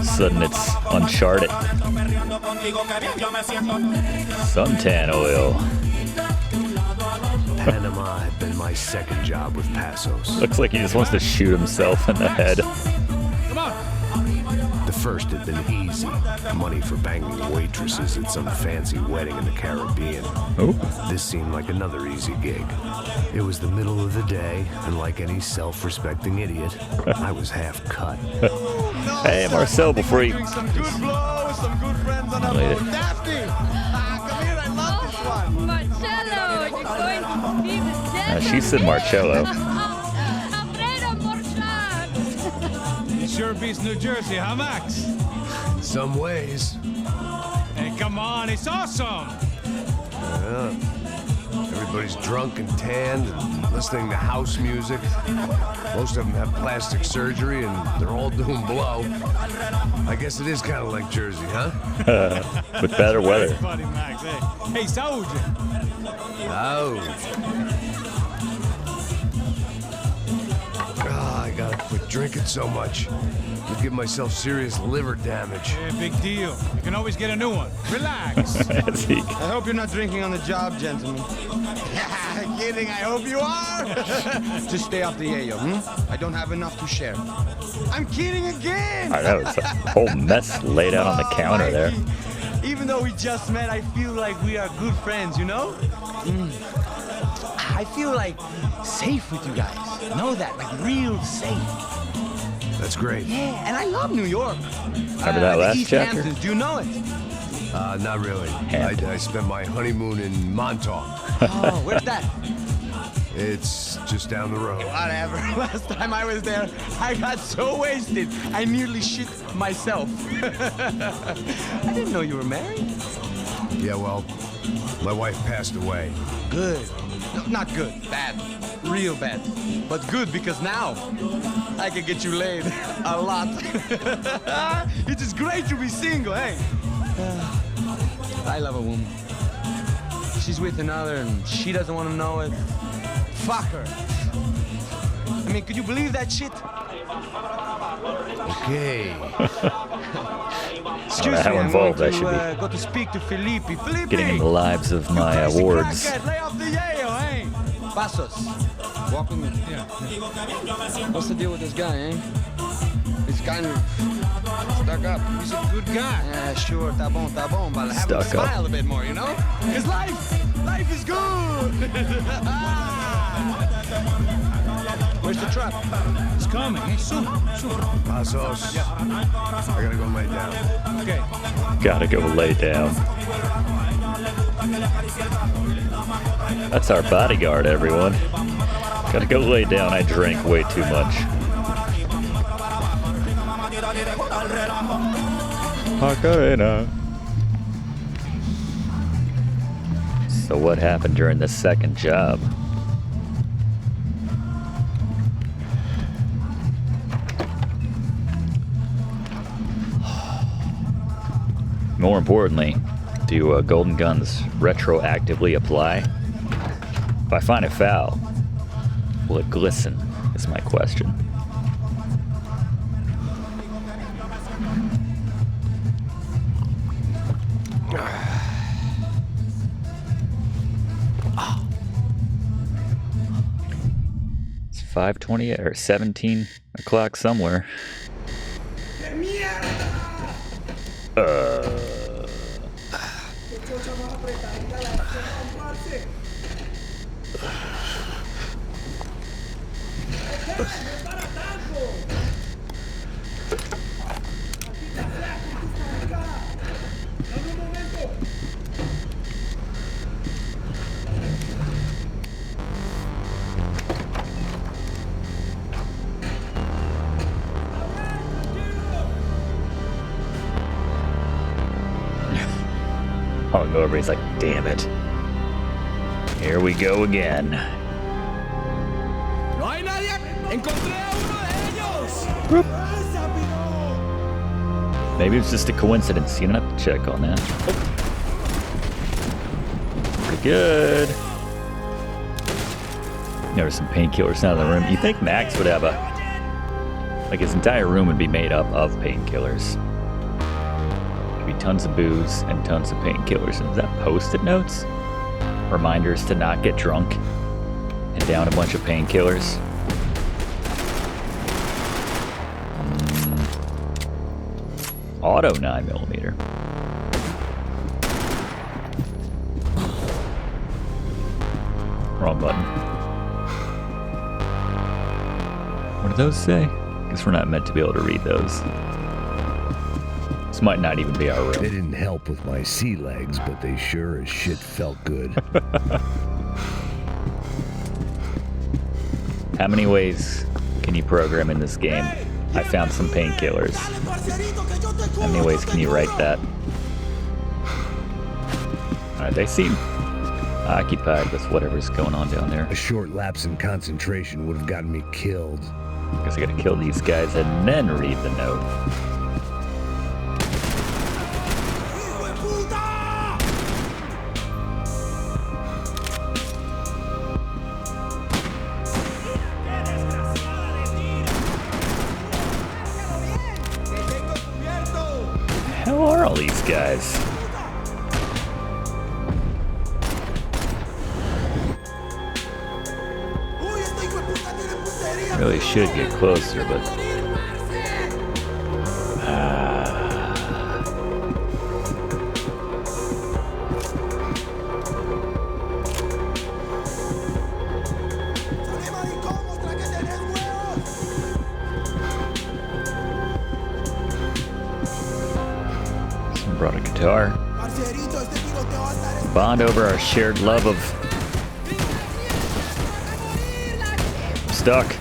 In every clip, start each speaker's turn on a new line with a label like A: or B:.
A: Sudden it's Uncharted. Suntan oil.
B: Panama had been my second job with Passos.
A: Looks like he just wants to shoot himself in the head.
B: The first had been easy. Money for banging waitresses at some fancy wedding in the Caribbean.
A: Oh.
B: This seemed like another easy gig. It was the middle of the day, and like any self-respecting idiot, I was half cut.
A: Hey, Marcel, before you...
C: Some good blows, some good friends on
A: Later.
C: Daphne! Come here, I love this one.
D: Marcello, you're going to be the devil.
A: she said Marcello.
D: Alfredo Marchand.
E: Sure beats New Jersey, huh, Max?
B: Some ways.
E: Hey, come on, it's awesome!
B: Yeah. Everybody's drunk and tanned and listening to house music. Most of them have plastic surgery and they're all doing blow. I guess it is kind of like Jersey, huh?
A: With better weather.
E: Buddy, Max. Hey, saúde!
B: Oh. I gotta quit drinking so much. I'll give myself serious liver damage.
E: Yeah, big deal. You can always get a new one. Relax.
A: Zeke.
C: I hope you're not drinking on the job, gentlemen. Kidding, I hope you are. Just stay off the yayo, I don't have enough to share. I'm kidding again.
A: I know, it's a whole mess laid out on the counter there.
C: Mikey, even though we just met, I feel like we are good friends, you know? I feel like safe with you guys. Know that, like real safe.
B: That's great.
C: Yeah, and I love New York.
A: Remember that
C: the
A: last
C: East
A: chapter?
C: Hamptons, do you know it?
B: Not really.
A: Hamptons.
B: I spent my honeymoon in Montauk.
C: Oh, where's that?
B: It's just down the road.
C: Whatever. Last time I was there, I got so wasted, I nearly shit myself. I didn't know you were married.
B: Yeah, well, my wife passed away.
C: Good. No, not good. Bad. Real bad. But good because now I can get you laid a lot. It is great to be single, hey? I love a woman. She's with another and she doesn't want to know it. Fuck her. I mean, could you believe that shit?
B: Okay.
C: Excuse
A: how
C: me,
A: involved I
C: I'm
A: should
C: going to
A: be.
C: go to speak to Felipe. Felipe!
A: Getting in the lives of my
C: You crazy
A: awards.
C: crackhead, lay off the yayo, eh? Passos. Walk with me.
E: Yeah.
C: What's the deal with this guy, eh? He's kind of stuck up.
E: He's a good guy.
C: Yeah, sure, tá bom, but have him
A: Stuck up.
C: smile a bit more, you know? Because life is good! Where's the truck?
E: It's coming. Hey, soon.
B: Passos. I gotta go lay down.
E: Okay.
A: Gotta go lay down. That's our bodyguard, everyone. Gotta go lay down. I drank way too much. Macarena. So what happened during the second job? More importantly, do golden guns retroactively apply? If I find it foul, will it glisten, is my question. It's 5:20 or 17 o'clock somewhere. Oh, everybody's like, damn it. Here we go again.
C: No hay nadie. Encontré a uno de ellos.
A: Maybe it's just a coincidence. You don't have to check on that. Pretty good. There's some painkillers down in the room. You think Max would have a Like his entire room would be made up of painkillers. There'd be tons of booze and tons of painkillers. And is that post-it notes? Reminders to not get drunk and down a bunch of painkillers. Auto 9mm. Wrong button. What do those say? Guess we're not meant to be able to read those. This might not even be our room.
B: They didn't help with my sea legs, but they sure as shit felt good.
A: How many ways can you program in this game? I found some painkillers. How many ways can you write that? Alright, they seem occupied with whatever's going on down there.
B: A short lapse in concentration would have gotten me killed.
A: Guess I gotta kill these guys and then read the note. How are all these guys? Really should get closer, but someone brought a guitar. Bond over our shared love of stuck.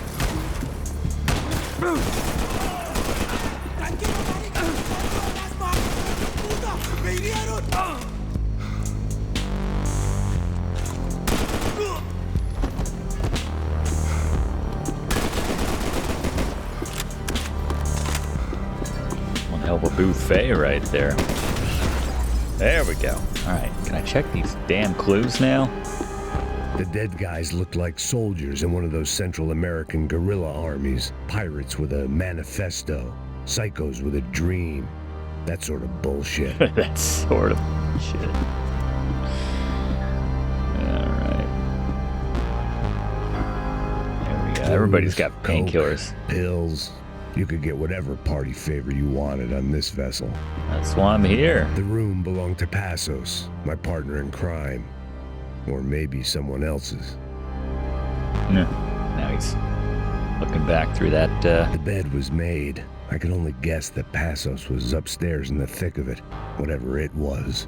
A: One hell of a buffet right there. There we go. Alright, can I check these damn clues now?
B: The dead guys looked like soldiers in one of those Central American guerrilla armies. Pirates with a manifesto. Psychos with a dream. That sort of bullshit.
A: That sort of shit. Alright. There we go. Everybody's got painkillers.
B: Pills. You could get whatever party favor you wanted on this vessel.
A: That's why I'm here.
B: The room belonged to Passos, my partner in crime. Or maybe someone else's.
A: No. Now he's looking back through that,
B: The bed was made. I could only guess that Passos was upstairs in the thick of it, whatever it was.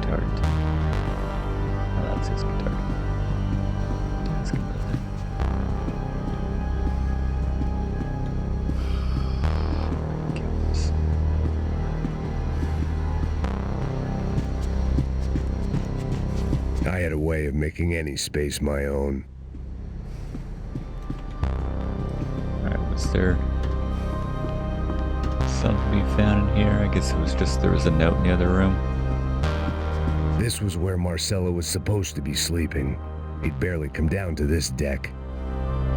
A: guitar. Oh, that's his guitar. Let's get that there. Kill this.
B: I had a way of making any space my own.
A: Alright, was there something we found in here? I guess it was just there was a note in the other room.
B: This was where Marcelo was supposed to be sleeping. He'd barely come down to this deck.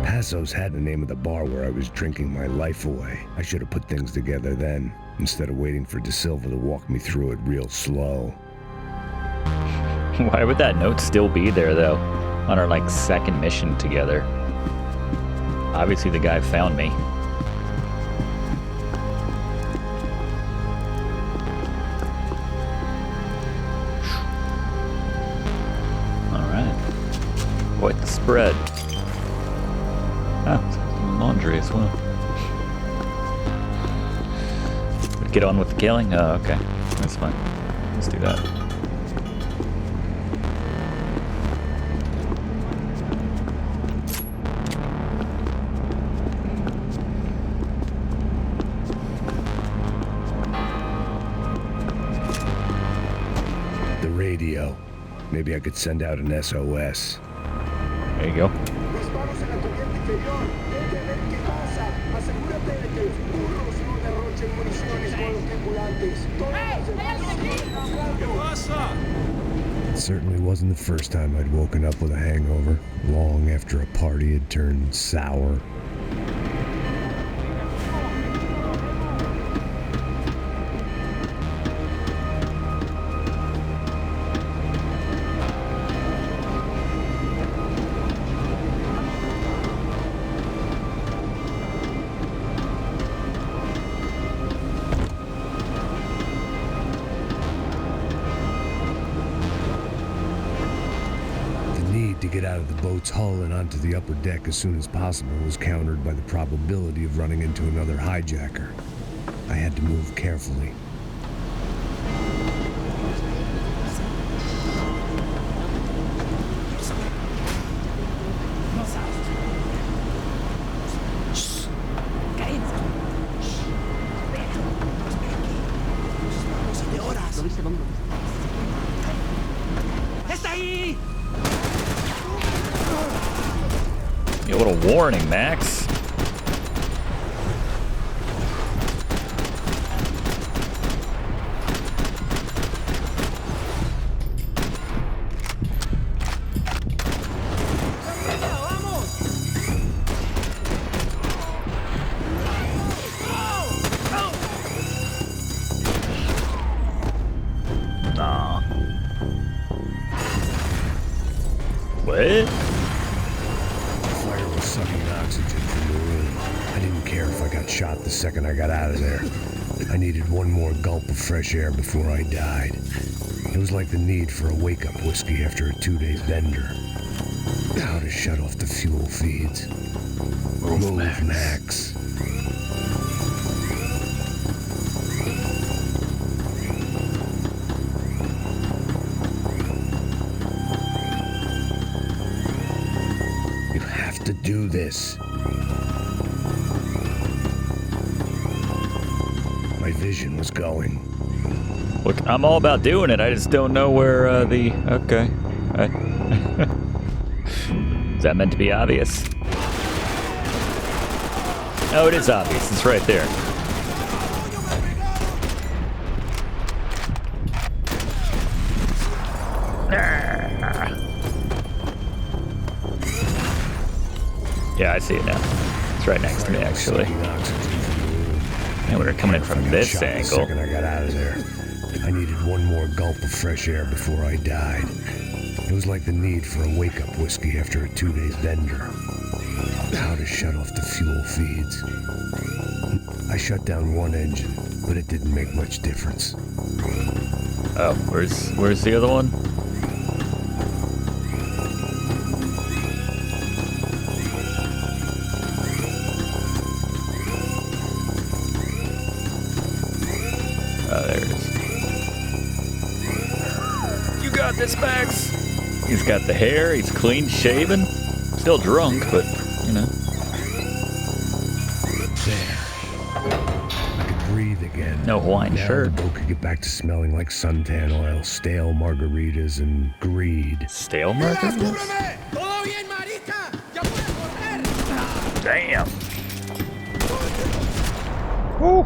B: Passos had the name of the bar where I was drinking my life away. I should have put things together then, instead of waiting for De Silva to walk me through it real slow.
A: Why would that note still be there, though, on our, like, second mission together? Obviously the guy found me. Alright. Quite the spread. Oh, some laundry as well. Get on with the killing? Oh, okay. That's fine. Let's do that.
B: Radio. Maybe I could send out an SOS.
A: There you go. It
B: certainly wasn't the first time I'd woken up with a hangover, long after a party had turned sour. of the boat's hull and onto the upper deck as soon as possible was countered by the probability of running into another hijacker. I had to move carefully.
A: A little warning, Max. Nah. What?
B: Fire was sucking oxygen from the room. I didn't care if I got shot the second I got out of there. I needed one more gulp of fresh air before I died. It was like the need for a wake-up whiskey after a 2-day bender. How to shut off the fuel feeds. Move, Max. You have to do this. My vision was going.
A: Look, I'm all about doing it. I just don't know where okay. Is that meant to be obvious? Oh, it is obvious. It's right there. Yeah, I see it now. It's right next to me, actually. And we were coming in from this angle.
B: The second I got out of there, I needed one more gulp of fresh air before I died. It was like the need for a wake-up whiskey after a 2-day bender. How to shut off the fuel feeds. I shut down one engine, but it didn't make much difference.
A: Oh, where's the other one? Oh, there it is. You got this, Max. He's got the hair. He's clean shaven. Still drunk, but you know.
B: There. I could breathe again.
A: No Hawaiian
B: Now
A: shirt.
B: the boat could get back to smelling like suntan oil, stale margaritas, and greed.
A: Stale margaritas? Damn. Woo.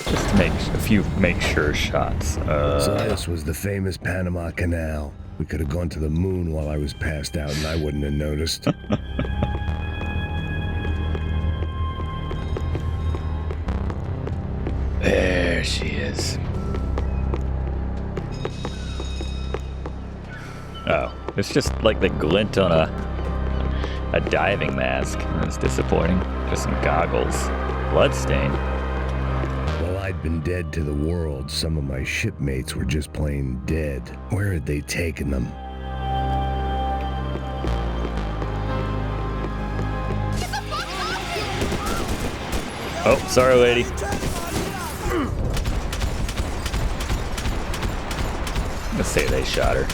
A: Just to make a few make sure shots.
B: So this was the famous Panama Canal. We could have gone to the moon while I was passed out and I wouldn't have noticed.
A: There she is. Oh, it's just like the glint on a diving mask. That's disappointing. Just some goggles. Bloodstain.
B: While I'd been dead to the world, some of my shipmates were just plain dead. Where had they taken them?
A: Oh, sorry, lady. Let's say they shot her.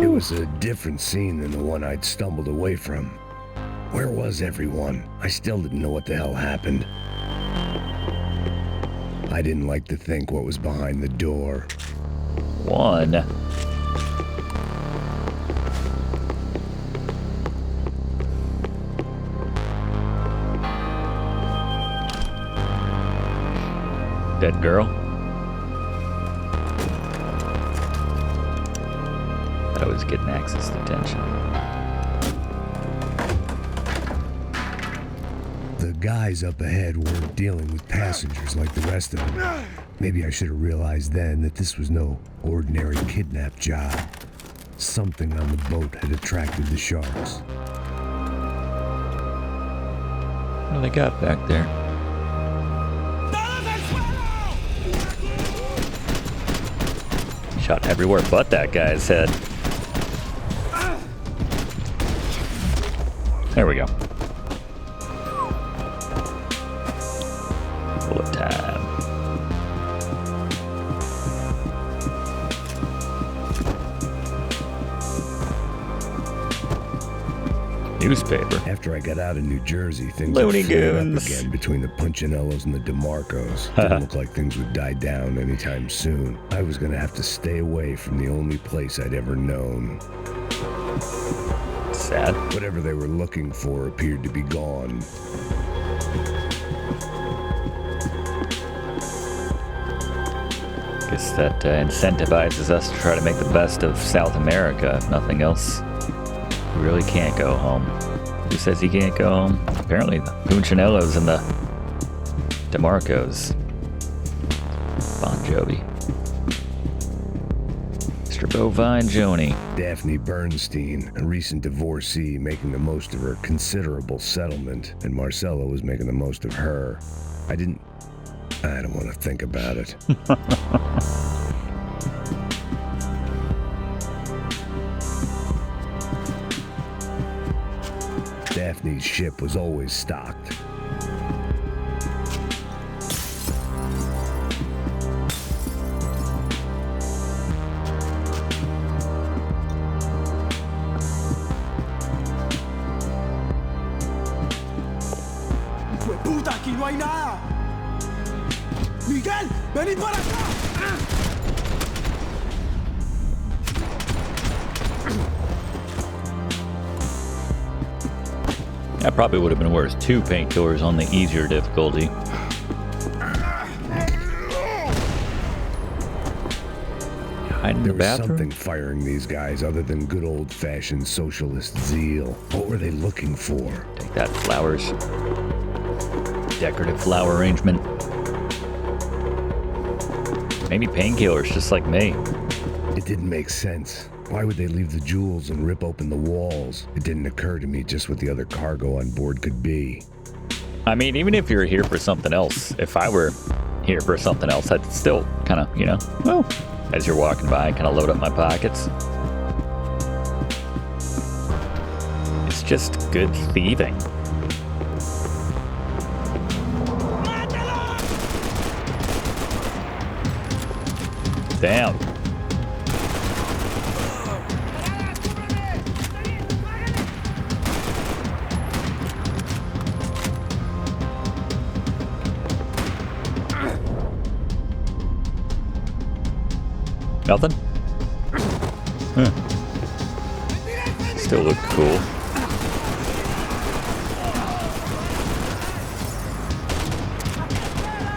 B: It was a different scene than the one I'd stumbled away from. Where was everyone? I still didn't know what the hell happened. I didn't like to think what was behind the door.
A: One. Dead girl. Thought I was getting Max's attention.
B: The guys up ahead weren't dealing with passengers like the rest of them. Maybe I should have realized then that this was no ordinary kidnap job. Something on the boat had attracted the sharks.
A: What do they got back there? Shot everywhere but that guy's head. There we go. Bullet time. Newspaper.
B: After I got out of New Jersey, things
A: Looney
B: had flared up
A: Goons.
B: again between the Punchinellos and the DeMarcos. Didn't look like things would die down anytime soon. I was gonna have to stay away from the only place I'd ever known.
A: Sad.
B: Whatever they were looking for appeared to be gone.
A: Guess that incentivizes us to try to make the best of South America. If nothing else, we really can't go home. Who says he can't go home? Apparently the Punchinellos and the DeMarcos. Bon Jovi. Mr. Bovine Joni.
B: Daphne Bernstein, a recent divorcee, making the most of her considerable settlement, and Marcella was making the most of her. I don't want to think about it. Daphne's ship was always stocked.
F: ¡Puta, aquí no hay nada! ¡Miguel, venid para acá!
A: That probably would have been worse. 2 painkillers on the easier difficulty. Hide in the
B: There was
A: bathroom?
B: something firing these guys other than good old-fashioned socialist zeal. What were they looking for?
A: Take that, flowers. Decorative flower arrangement. Maybe painkillers, just like me.
B: It didn't make sense. Why would they leave the jewels and rip open the walls? It didn't occur to me just what the other cargo on board could be.
A: I mean, even if you're here for something else, if I were here for something else, I'd still kind of, well, as you're walking by, kind of load up my pockets. It's just good thieving. Damn. Nothing? Huh. Still look cool.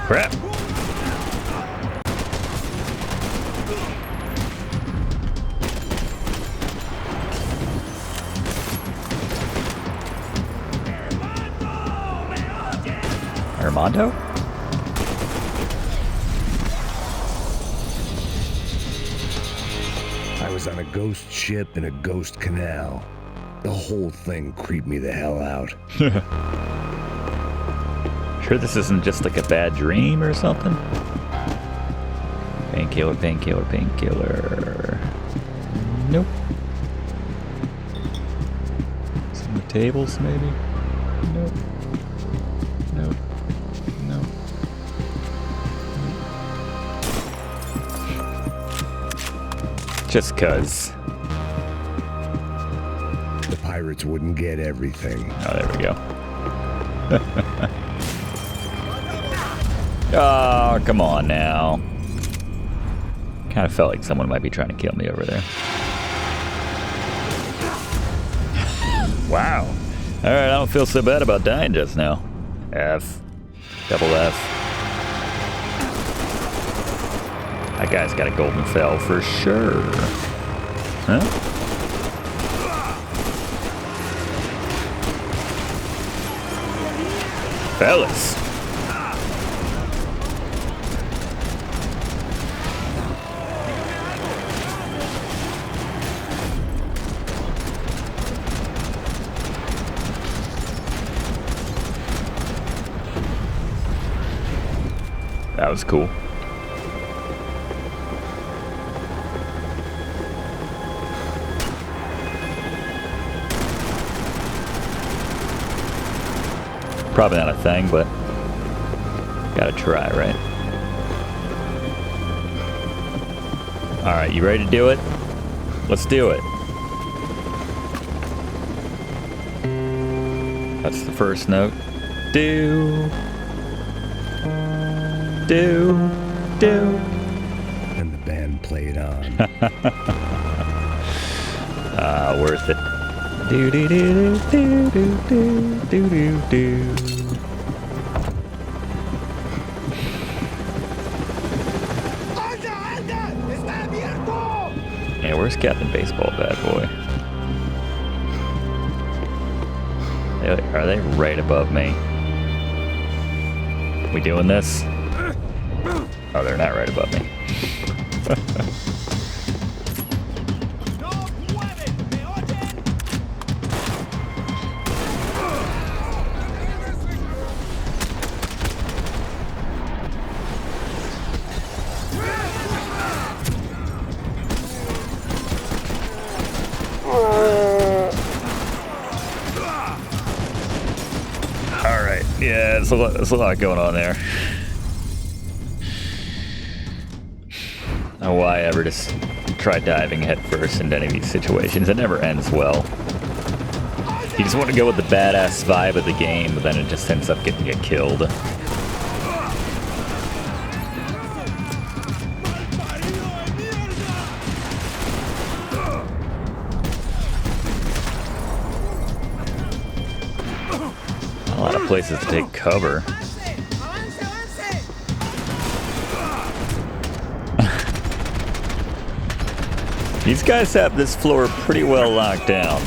A: Crap. Armando?
B: I was on a ghost ship in a ghost canal. The whole thing creeped me the hell out.
A: Sure this isn't just like a bad dream or something? Painkiller, painkiller, painkiller. Nope. Some of the tables, maybe? Nope. Nope. Nope. Just cuz.
B: The pirates wouldn't get everything.
A: Oh, there we go. Oh, come on now. Kind of felt like someone might be trying to kill me over there. Wow. All right, I don't feel so bad about dying just now. F. Double F. That guy's got a golden fell for sure. Huh? Fellas. That was cool. Probably not a thing, but gotta try, right? Alright, you ready to do it? Let's do it. That's the first note. Do. Do. Do.
B: And the band played on.
A: Worth it. Do do do do do do do do do. Yeah, where's Captain Baseball, bad boy? Are they right above me? We doing this? Oh, they're not right above me. Alright, yeah, there's a lot going on there. I don't know why I ever just try diving head first into any of these situations. It never ends well. You just want to go with the badass vibe of the game, but then it just ends up getting killed. A lot of places to take cover. These guys have this floor pretty well locked down.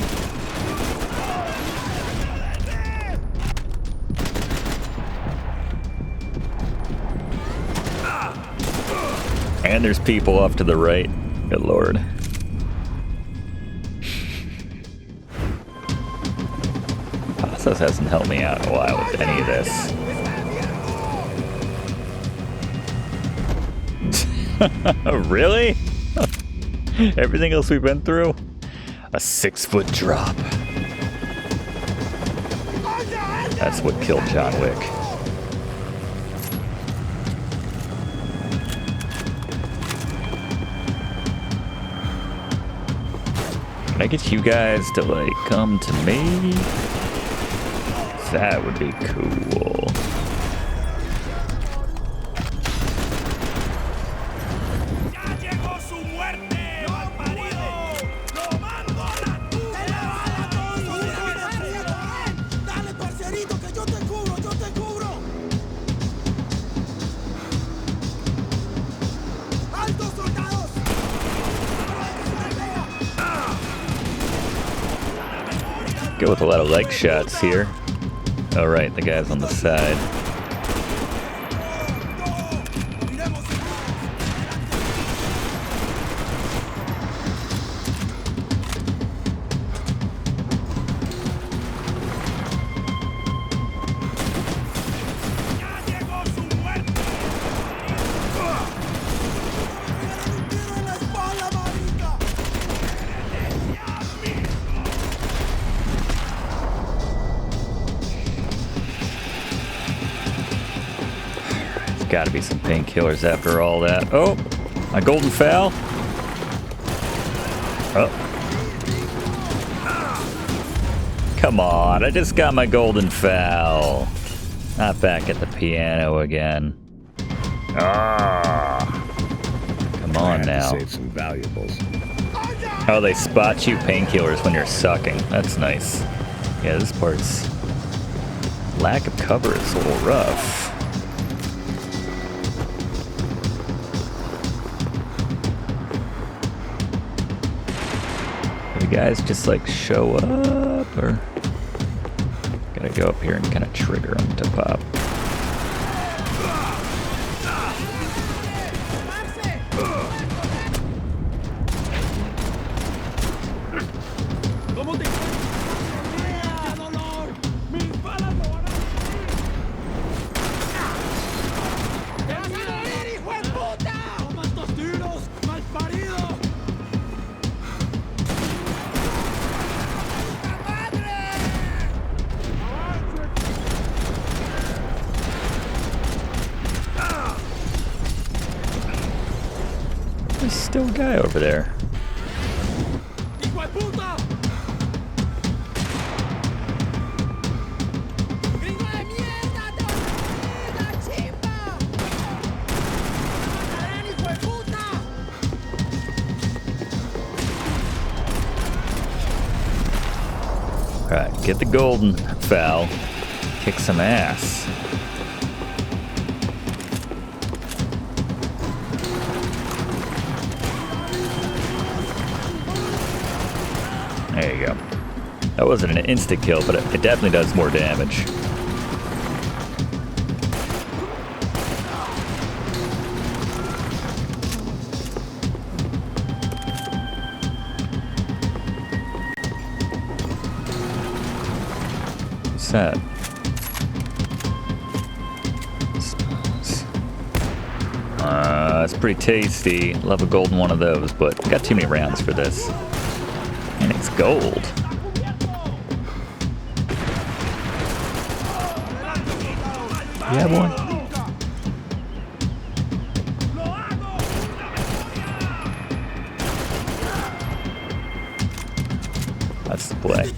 A: And there's people off to the right. Good lord. Passos hasn't helped me out in a while with any of this. Really? Everything else we've been through? A 6-foot drop. That's what killed John Wick. Can I get you guys to, like, come to me? That would be cool. Go with a lot of leg shots here. Oh right, the guy's on the side. Gotta be some painkillers after all that. Oh, my golden foul. Oh. Come on, I just got my golden foul. Not back at the piano again. Ah. Come on now.
B: Save some valuables.
A: Oh, they spot you painkillers when you're sucking. That's nice. Yeah, this part's lack of cover is a little rough. Guys just like show up or Gotta go up here and kind of trigger him to pop. There's still a guy over there. Alright, get the golden foul. Kick some ass. There you go. That wasn't an instant kill, but it definitely does more damage. What's that? It's pretty tasty. Love a golden one of those, but got too many rounds for this. And it's gold. You have one? That's the play.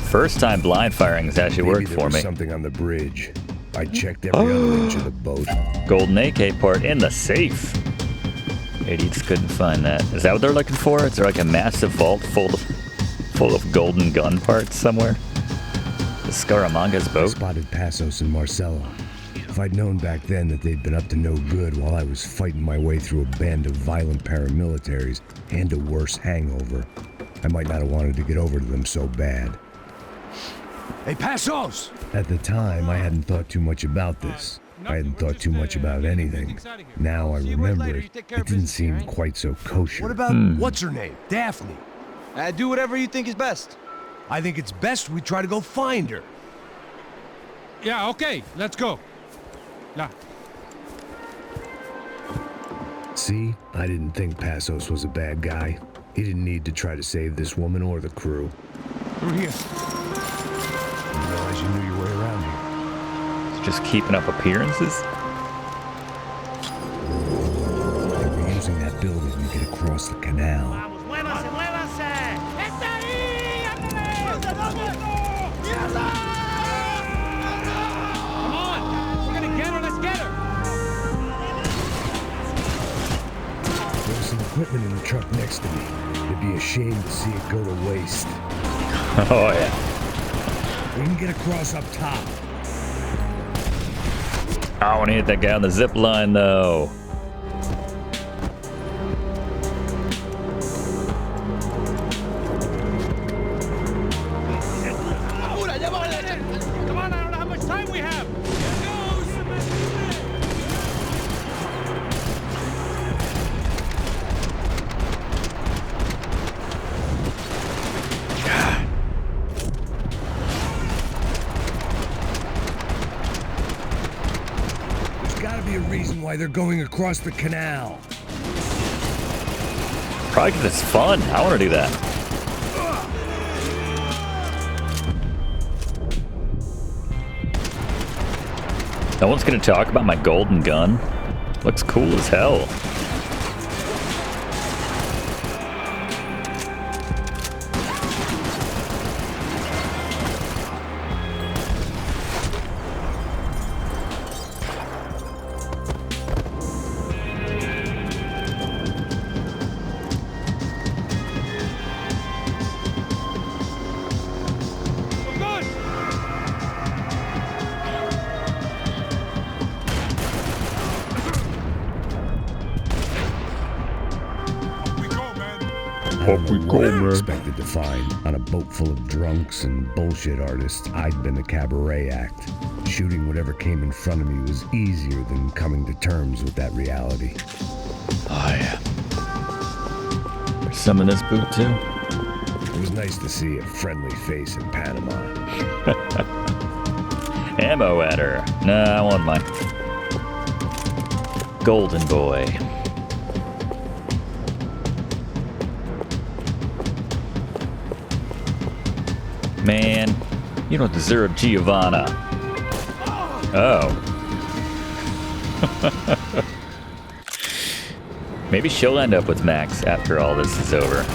A: First time blind firing has actually worked for me.
B: Something on the bridge. I checked every other inch of the boat.
A: Golden AK part in the safe. Idiots couldn't find that. Is that what they're looking for? Is there like a massive vault full of golden gun parts somewhere? The Scaramanga's
B: I
A: boat?
B: spotted Passos and Marcelo. If I'd known back then that they'd been up to no good while I was fighting my way through a band of violent paramilitaries and a worse hangover, I might not have wanted to get over to them so bad.
C: Hey, Passos!
B: At the time, I hadn't thought too much about this. I hadn't thought too much about anything. Now I remember it didn't seem quite so kosher.
C: What about, what's her name? Daphne. Do whatever you think is best. I think it's best we try to go find her.
E: Yeah, okay, let's go. Yeah.
B: See, I didn't think Passos was a bad guy. He didn't need to try to save this woman or the crew.
C: Through here.
B: I didn't realize you knew your way around here.
A: Just keeping up appearances?
B: They were using that building to get across the canal.
E: Come on, we're gonna get her, let's get her.
B: There was some equipment in the truck next to me. It'd be a shame to see it go to waste.
A: Oh yeah.
B: We can get across up top.
A: I want to hit that guy on the zip line though.
E: Come on, I don't know how much time we have.
B: Be a reason why they're going across the canal.
A: Probably because it's fun. I want to do that. No one's going to talk about my golden gun. Looks cool as hell.
B: don't know what I expected to find. On a boat full of drunks and bullshit artists, I'd been a cabaret act. Shooting whatever came in front of me was easier than coming to terms with that reality.
A: Oh, yeah. There's some in this boot, too.
B: It was nice to see a friendly face in Panama.
A: Ammo at her. Nah, I want my golden boy. Man, you don't deserve Giovanna. Oh. Maybe she'll end up with Max after all this is over.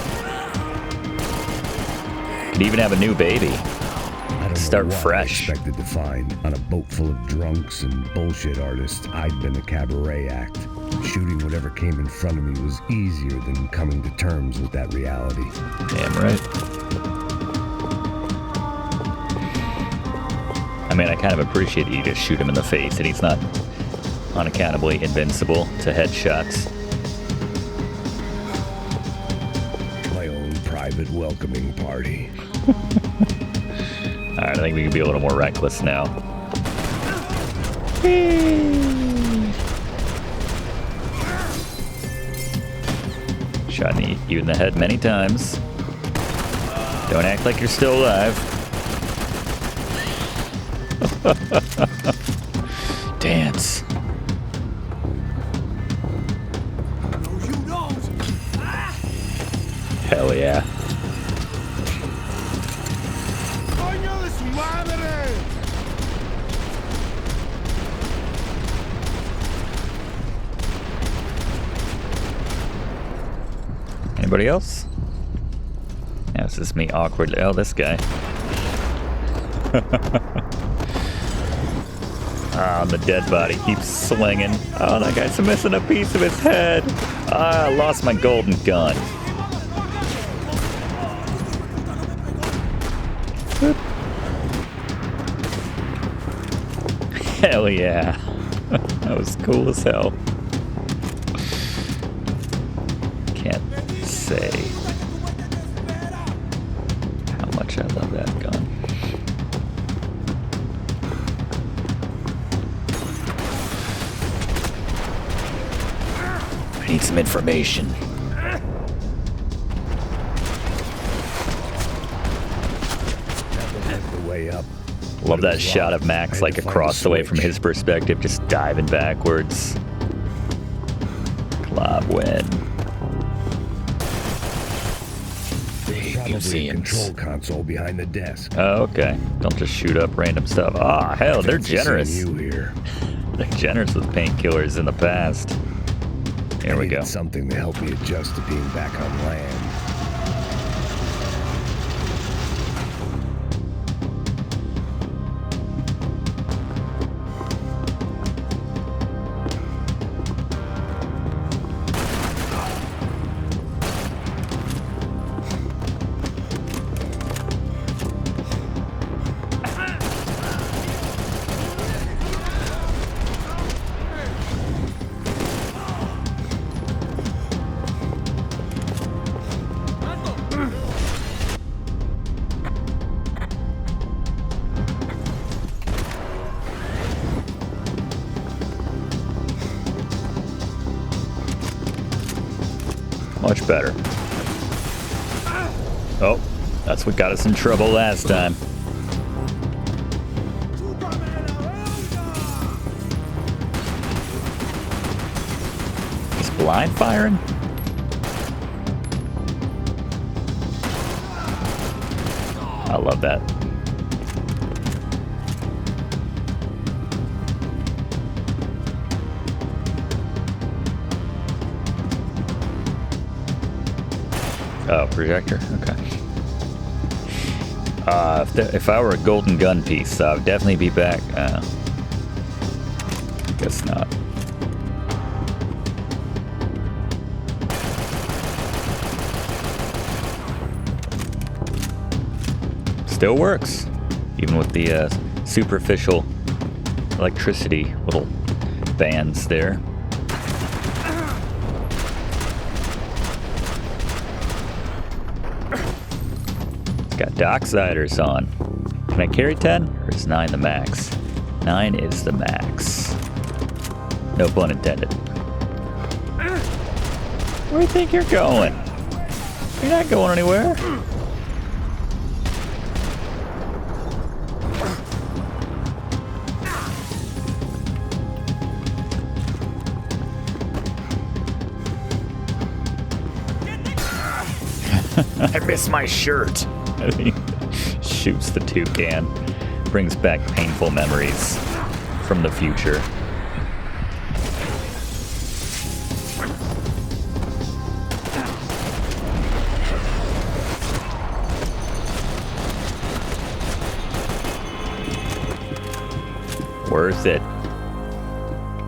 A: Could even have a new baby. Start fresh.
B: I expected to find. On a boat full of drunks and bullshit artists, I'd been a cabaret act. Shooting whatever came in front of me was easier than coming to terms with that reality.
A: Damn right. I mean, I kind of appreciate that you just shoot him in the face and he's not unaccountably invincible to headshots.
B: My own private welcoming party.
A: Alright, I think we can be a little more reckless now. Shot you in the head many times. Don't act like you're still alive. Dance. Hell yeah. Anybody else? Yeah, this is me awkwardly. Oh, this guy. Ah, the dead body keeps swinging. Oh, that guy's missing a piece of his head. Ah, I lost my golden gun. Whoop. Hell yeah. That was cool as hell. Can't say how much I love that gun. I need some information.
B: The way up.
A: Love that shot of Max like across the way from his perspective, just diving backwards. Club win.
B: Probably a control console behind the desk.
A: Oh, okay. Don't just shoot up random stuff. Ah, hell, they're generous.
B: You here.
A: They're generous with painkillers in the past. Here we go.
B: Something to help me adjust to being back on land.
A: Much better. Oh, that's what got us in trouble last time. He's blind firing? I love that. Oh, projector. Okay. If I were a golden gun piece, I would definitely be back. Guess not. Still works, even with the superficial electricity little bands there. Docksiders on. Can I carry 10? Or is 9 the max? 9 is the max. No pun intended. Where do you think you're going? You're not going anywhere. I miss my shirt. He shoots the toucan. Brings back painful memories from the future. Worth it.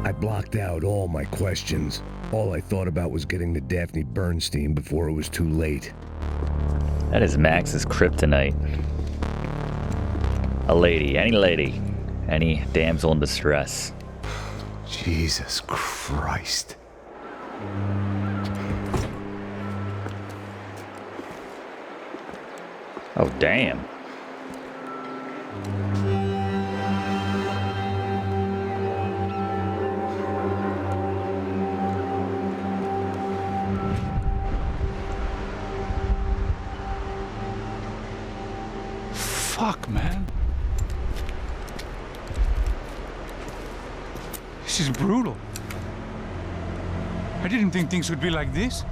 B: I blocked out all my questions. All I thought about was getting to Daphne Bernstein before it was too late.
A: That is Max's kryptonite. A lady, any damsel in distress.
B: Jesus Christ.
A: Oh, damn.
E: Fuck, man. This is brutal. I didn't think things would be like this.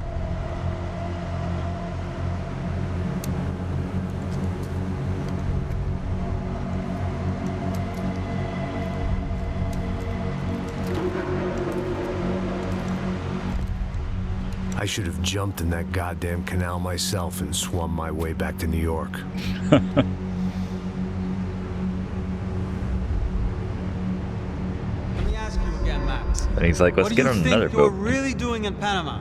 B: I should have jumped in that goddamn canal myself and swum my way back to New York.
E: Let
C: me ask you again, Max.
A: And he's like, let's get on another
C: What do you
A: boat.
C: think you're really doing in Panama?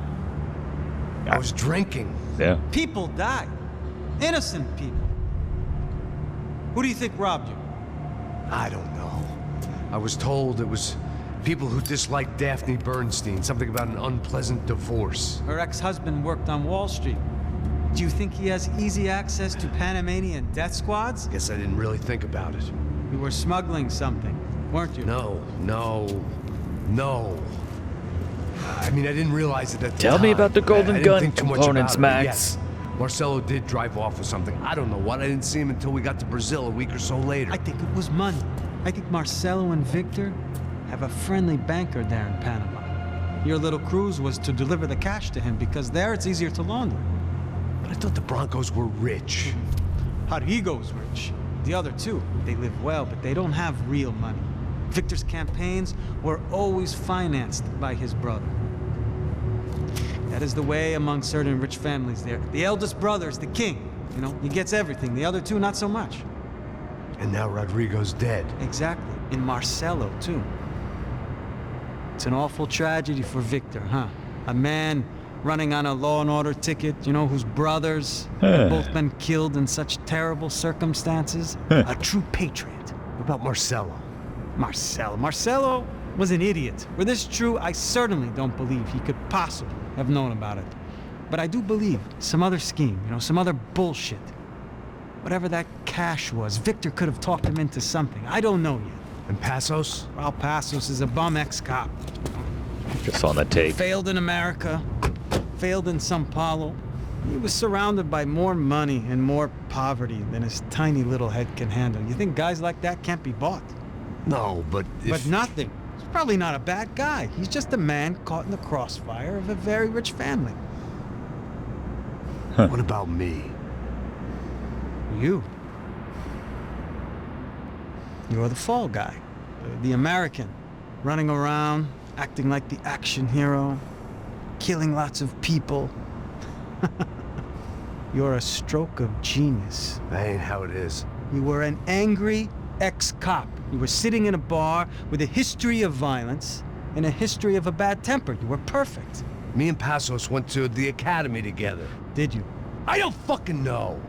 B: I was drinking.
A: Yeah.
C: People died. Innocent people. Who do you think robbed you?
B: I don't know. I was told it was people who disliked Daphne Bernstein, something about an unpleasant divorce.
C: Her ex-husband worked on Wall Street. Do you think he has easy access to Panamanian death squads?
B: Guess I didn't really think about it.
C: You were smuggling something, weren't you?
B: No. I mean, I didn't realize it at the
A: Tell
B: time.
A: me about the golden
B: I didn't
A: gun
B: think too much
A: components,
B: about it, but
A: Max.
B: yes, Marcelo did drive off with something. I don't know what. I didn't see him until we got to Brazil a week or so later.
C: I think it was money. I think Marcelo and Victor have a friendly banker there in Panama. Your little cruise was to deliver the cash to him because there it's easier to launder.
B: But I thought the Broncos were rich.
C: Rodrigo's rich. The other two, they live well, but they don't have real money. Victor's campaigns were always financed by his brother. That is the way among certain rich families there. The eldest brother is the king. You know, he gets everything. The other two, not so much.
B: And now Rodrigo's dead.
C: Exactly. And Marcelo, too. It's an awful tragedy for Victor, huh? A man running on a law and order ticket, you know, whose brothers have both been killed in such terrible circumstances. A true patriot.
B: What about Marcelo?
C: Marcelo was an idiot. Were this true, I certainly don't believe he could possibly have known about it. But I do believe some other scheme, you know, some other bullshit. Whatever that cash was, Victor could have talked him into something. I don't know yet.
B: And Passos?
C: Well, Passos is a bum ex-cop.
A: Just on the tape.
C: Failed in America, failed in Sao Paulo. He was surrounded by more money and more poverty than his tiny little head can handle. You think guys like that can't be bought?
B: No, but if...
C: But nothing. He's probably not a bad guy. He's just a man caught in the crossfire of a very rich family.
B: What about me?
C: You. You're the fall guy. The American. Running around, acting like the action hero. Killing lots of people. You're a stroke of genius.
B: That ain't how it is.
C: You were an angry ex-cop. You were sitting in a bar with a history of violence and a history of a bad temper. You were perfect.
B: Me and Passos went to the academy together.
C: Did you?
B: I don't fucking know.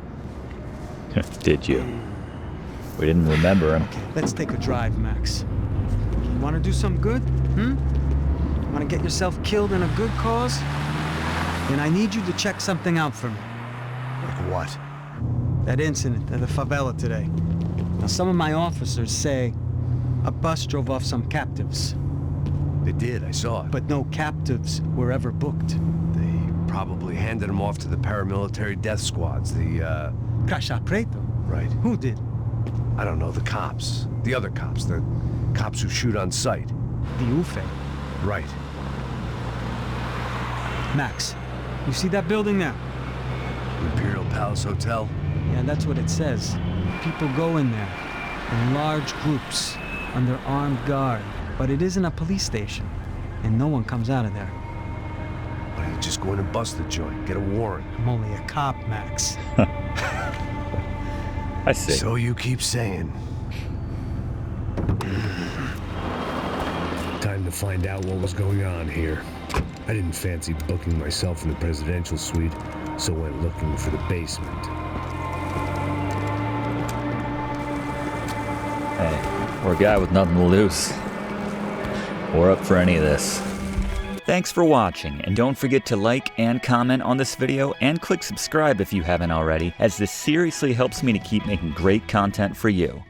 A: Did you? We didn't remember him.
C: Okay, let's take a drive, Max. You want to do some good? Want to get yourself killed in a good cause? Then I need you to check something out for me.
B: Like what?
C: That incident at the favela today. Now, some of my officers say a bus drove off some captives,
B: They did, I saw it.
C: but no captives were ever booked.
B: They probably handed them off to the paramilitary death squads, the,
C: Caixa Preto?
B: Right.
C: Who did?
B: I don't know, the cops. The other cops, the cops who shoot on sight.
C: The UFE.
B: Right.
C: Max, you see that building there?
B: Imperial Palace Hotel?
C: Yeah, that's what it says. People go in there in large groups under armed guard. But it isn't a police station, and no one comes out of there.
B: Why don't you just go in and bust the joint? Get a warrant.
C: I'm only a cop, Max.
A: I see.
B: So you keep saying.
G: Time to find out what was going on here. I didn't fancy booking myself in the presidential suite, so went looking for the basement.
A: Hey, we're a guy with nothing to lose. We're up for any of this. Thanks for watching, and don't forget to like and comment on this video and click subscribe if you haven't already, as this seriously helps me to keep making great content for you.